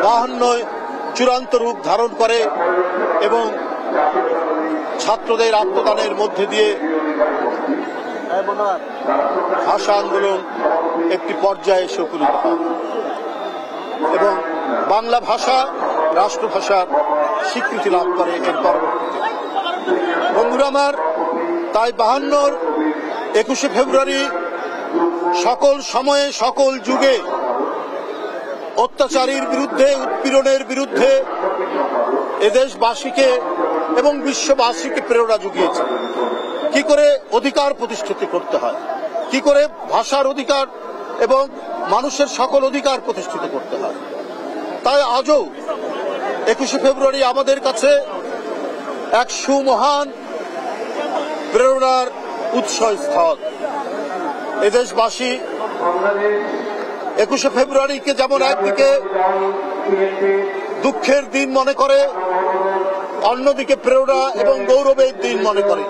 52 চূড়ান্ত রূপ ধারণ করে এবং ছাত্রদের আত্মদানের মধ্যে দিয়ে ভাষা আন্দোলন একটি পর্যায়ে এসে উপনীত হয় এবং বাংলা ভাষা রাষ্ট্রভাষার স্বীকৃতি লাভ করে এর পরবর্তীতে। বন্ধুরা আমার, তাই 52 21শে ফেব্রুয়ারি সকল সময়ে সকল যুগে অত্যাচারীর বিরুদ্ধে, উৎপীড়নের বিরুদ্ধে এদেশবাসীকে এবং বিশ্ববাসীকে প্রেরণা জুগিয়েছে কি করে অধিকার প্রতিষ্ঠিত করতে হয়, কি করে ভাষার অধিকার এবং মানুষের সকল অধিকার প্রতিষ্ঠিত করতে হয়। তাই আজও 21শে ফেব্রুয়ারি আমাদের কাছে এক সুমহান প্রেরণার উৎসস্থল। এদেশবাসী 21শে ফেব্রুয়ারিকে যেমন একদিকে দুঃখের দিন মনে করে, অন্যদিকে প্রেরণা এবং গৌরবের দিন মনে করে।